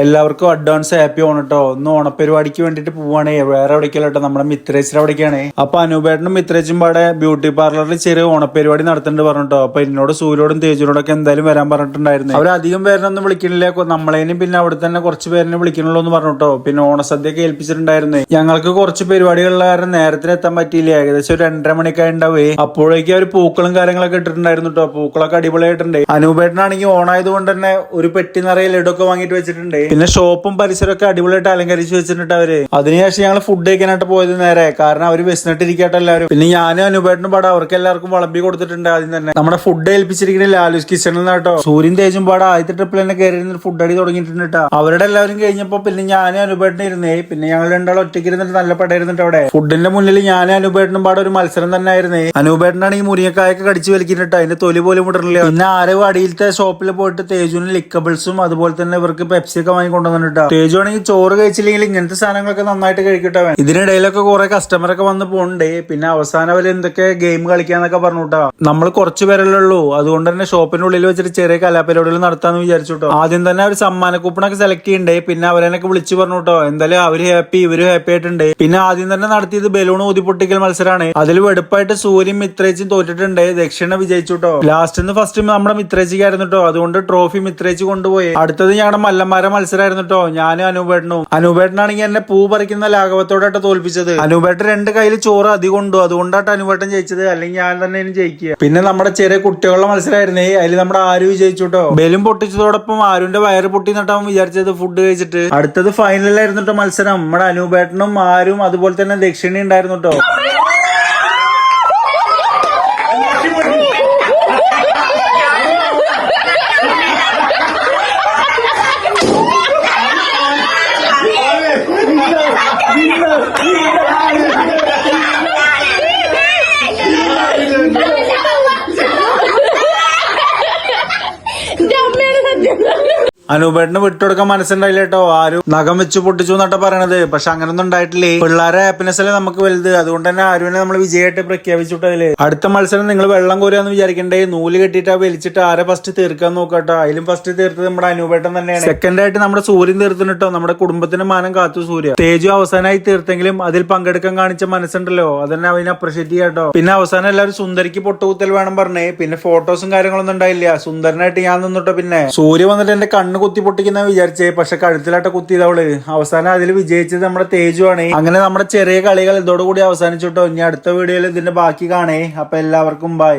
എല്ലാവർക്കും advance happy Onam കേട്ടോ. ഒന്ന് ഓണപരിപാടിക്ക് വേണ്ടിട്ട് പോവാണേ. വേറെ എവിടേക്കല്ലോ കേട്ടോ, നമ്മുടെ മിത്രേച്ചിയുടെ അവിടേക്കാണ്. അപ്പൊ അനൂപേട്ടനും മിത്രേച്ചും പാടെ ബ്യൂട്ടി പാർലറിൽ ചെറിയ ഓണപരിപാടി നടത്തുന്നുണ്ട് പറഞ്ഞിട്ടോ. അപ്പൊ എന്നോട് സൂര്യോടും തേജുനോടൊക്കെ എന്തായാലും വരാൻ പറഞ്ഞിട്ടുണ്ടായിരുന്നു. അവരധികം പേരൊന്നും വിളിക്കണില്ല, നമ്മളേനും പിന്നെ അവിടെ തന്നെ കുറച്ച് പേരിനെ വിളിക്കണല്ലോ എന്ന് പറഞ്ഞിട്ടോ. പിന്നെ ഓണസദ്യയൊക്കെ ഏൽപ്പിച്ചിട്ടുണ്ടായിരുന്നു. ഞങ്ങൾക്ക് കുറച്ച് പരിപാടികളുള്ള കാരണം നേരത്തിന് എത്താൻ പറ്റിയില്ല. ഏകദേശം ഒരു 2:30 മണിക്കായി ഉണ്ടാവേ. അപ്പോഴേക്കും അവർ പൂക്കളും കാര്യങ്ങളൊക്കെ ഇട്ടിട്ടുണ്ടായിരുന്നു കേട്ടോ. പൂക്കളൊക്കെ അടിപൊളിയായിട്ടുണ്ട്. അനൂപേട്ടനാണെങ്കിൽ ഓണായതുകൊണ്ട് തന്നെ ഒരു പെട്ടി നിറയെ ലഡൊക്കെ വാങ്ങിയിട്ട് വെച്ചിട്ടുണ്ട്. പിന്നെ ഷോപ്പും പരിസരമൊക്കെ അടിപൊളിയായിട്ട് അലങ്കരിച്ച് വെച്ചിട്ടുണ്ട് അവര്. അതിനുശേഷം ഞങ്ങൾ ഫുഡ് കഴിക്കാനായിട്ട് പോയത് നേരെ, കാരണം അവര് വിശന്നിട്ടിരിക്കട്ടെ എല്ലാവരും. പിന്നെ ഞാനും അനുപേട്ടനും പാടെ അവർക്ക് എല്ലാവർക്കും വിളമ്പി കൊടുത്തിട്ടുണ്ട്. ആദ്യം തന്നെ നമ്മുടെ ഫുഡ് ഏൽപ്പിച്ചിരിക്കുന്ന ലാലൂസ് കിച്ചണിൽ നിന്നാട്ടോ. സൂര്യൻ തേജും പാടെ ആദ്യത്തെ ട്രിപ്പിൽ തന്നെ കയറി ഫുഡ് അടി തുടങ്ങിയിട്ടുണ്ട് കേട്ടോ. അവരുടെ എല്ലാവരും കഴിഞ്ഞപ്പോ പിന്നെ ഞാനും അനുപേട്ടനും ഇരുന്നേ. പിന്നെ ഞങ്ങൾ രണ്ടാളും ഒറ്റയ്ക്ക് ഇരുന്നിട്ട് നല്ല പടയിരുന്നിട്ട് അവിടെ ഫുഡിന്റെ മുന്നിൽ ഞാനും അനുപേട്ടനും പാടെ ഒരു മത്സരം തന്നെ ആയിരുന്നേ. അനുപേട്ടനാണെങ്കിൽ മുരിങ്ങക്കായൊക്കെ കടിച്ചു വലിക്കുന്നുണ്ട്, അതിന്റെ തൊലി പോലും വിടറില്ല. പിന്നെ ആരോ അടിയിലത്തെ ഷോപ്പിൽ പോയിട്ട് തേജുവിന് ലിക്കബിൾസും അതുപോലെ തന്നെ ഇവർക്ക് പെപ്സി ഒക്കെ വാങ്ങിക്കൊണ്ടുവന്നിട്ടാ. തേജു ആണെങ്കിൽ ചോറ് കഴിച്ചില്ലെങ്കിൽ ഇങ്ങനത്തെ സാധനങ്ങളൊക്കെ നന്നായിട്ട് കഴിക്കട്ടെ. ഇതിനിടയിലൊക്കെ കുറെ കസ്റ്റമർ ഒക്കെ വന്ന് പോണ്ടേ. പിന്നെ അവസാനം അവര് എന്തൊക്കെ ഗെയിം കളിക്കാന്നൊക്കെ പറഞ്ഞുട്ടാ. നമ്മൾ കുറച്ച് പേരല്ലേ ഉള്ളൂ, അതുകൊണ്ട് തന്നെ ഷോപ്പിന്റെ ഉള്ളിൽ വെച്ചിട്ട് ചെറിയ കലാപരിപാടികൾ നടത്താന്ന് വിചാരിച്ചുട്ടോ. ആദ്യം തന്നെ അവർ സമ്മാന കൂപ്പണൊക്കെ സെലക്ട് ചെയ്യണ്ടേ. പിന്നെ അവരെന്നൊക്കെ വിളിച്ചു പറഞ്ഞുട്ടോ. എന്തായാലും അവര് ഹാപ്പി, ഇവരും ഹാപ്പി ആയിട്ടുണ്ട്. പിന്നെ ആദ്യം തന്നെ നടത്തിയത് ബലൂൺ ഊതിപ്പൊട്ടിക്കൽ മത്സരമാണ്. അതിൽ വെടുപ്പായിട്ട് സൂര്യൻ മിത്രേച്ചും തോറ്റിട്ടുണ്ട്, ദക്ഷിണ വിജയിച്ചുട്ടോ. ലാസ്റ്റ് ഫസ്റ്റ് നമ്മുടെ മിത്രേച്ചിക്കായിരുന്നു കേട്ടോ. അതുകൊണ്ട് ട്രോഫി മിത്രേച്ച് കൊണ്ടുപോയി. അടുത്തത് ഞങ്ങളുടെ മല്ലന്മാരെ മത്സരമായിരുന്നു കേട്ടോ. ഞാനും അനുപേട്ടനാണെങ്കിൽ എന്നെ പൂ പറിക്കുന്ന ലാഘവത്തോടായിട്ട് തോൽപ്പിച്ചത്. അനുപേട്ടൻ 2 കയ്യിൽ ചോറ് അധികം ഉണ്ടോ, അതുകൊണ്ടായിട്ട് അനുപേട്ടൻ ജയിച്ചത്, അല്ലെങ്കിൽ ഞാൻ തന്നെ ജയിക്കുക. പിന്നെ നമ്മുടെ ചെറിയ കുട്ടികളുടെ മത്സരമായിരുന്നേ. അതിൽ നമ്മുടെ ആരു വിജയിച്ചു കേട്ടോ. ബലൂൺ പൊട്ടിച്ചതോടൊപ്പം ആരുവിന്റെ വയറ് പൊട്ടി നട്ടാവും വിചാരിച്ചത് ഫുഡ് കഴിച്ചിട്ട്. അടുത്തത് ഫൈനലായിരുന്നു കേട്ടോ മത്സരം. നമ്മുടെ അനുപേട്ടനും ആരും അതുപോലെ തന്നെ ദക്ഷിണ ഉണ്ടായിരുന്നു കേട്ടോ. അനുപേട്ടന് വിട്ടുകൊടുക്കാൻ മനസ്സുണ്ടായില്ല കേട്ടോ. ആരും നഖം വെച്ച് പൊട്ടിച്ചു എന്നിട്ട് പറയണത്. പക്ഷെ അങ്ങനൊന്നും ഉണ്ടായിട്ടില്ലേ. പിള്ളേരെ ഹാപ്പിനെസ് അല്ലേ നമുക്ക് വലുത്. അതുകൊണ്ട് തന്നെ ആരുവിനെ നമ്മൾ വിജയമായിട്ട് പ്രഖ്യാപിച്ചിട്ടതില്. അടുത്ത മത്സരം നിങ്ങൾ വെള്ളം കോരാന്ന് വിചാരിക്കണ്ടേ. നൂല് കെട്ടിയിട്ട് വലിച്ചിട്ട് ആരെ ഫസ്റ്റ് തീർക്കാൻ നോക്കാട്ടോ. അതിലും ഫസ്റ്റ് തീർത്തത് നമ്മുടെ അനുപേട്ടൻ തന്നെയാണ്. സെക്കൻഡ് ആയിട്ട് നമ്മുടെ സൂര്യൻ തീർത്തിട്ടോ. നമ്മുടെ കുടുംബത്തിന്റെ മാനം കാത്തു സൂര്യ. തേജു അവസാനമായി തീർത്തെങ്കിലും അതിൽ പങ്കെടുക്കാൻ കാണിച്ച മനസ്സുണ്ടല്ലോ, അതന്നെ അവനെ അപ്രീഷിയേറ്റ് ചെയ്യാട്ടോ. പിന്നെ അവസാനം എല്ലാവരും സുന്ദരിക്ക് പൊട്ടുകുത്തൽ വേണം പറഞ്ഞേ. പിന്നെ ഫോട്ടോസും കാര്യങ്ങളൊന്നും ഉണ്ടായില്ല. സുന്ദരനായിട്ട് ഞാൻ നിന്നിട്ടോ. പിന്നെ സൂര്യ വന്നിട്ട് എന്റെ കണ്ണ് കുത്തി പൊട്ടിക്കുന്ന വിചാരിച്ചേ, പക്ഷെ കഴുത്തിലാട്ട കുത്തിയതവള്. അവസാനം അതിൽ വിജയിച്ചത് നമ്മുടെ തേജു ആണ്. അങ്ങനെ നമ്മുടെ ചെറിയ കളികൾ ഇതോടുകൂടി അവസാനിച്ചിട്ടോ. ഇനി അടുത്ത വീഡിയോയിൽ ഇതിന്റെ ബാക്കി കാണേ. അപ്പൊ എല്ലാവർക്കും ബൈ.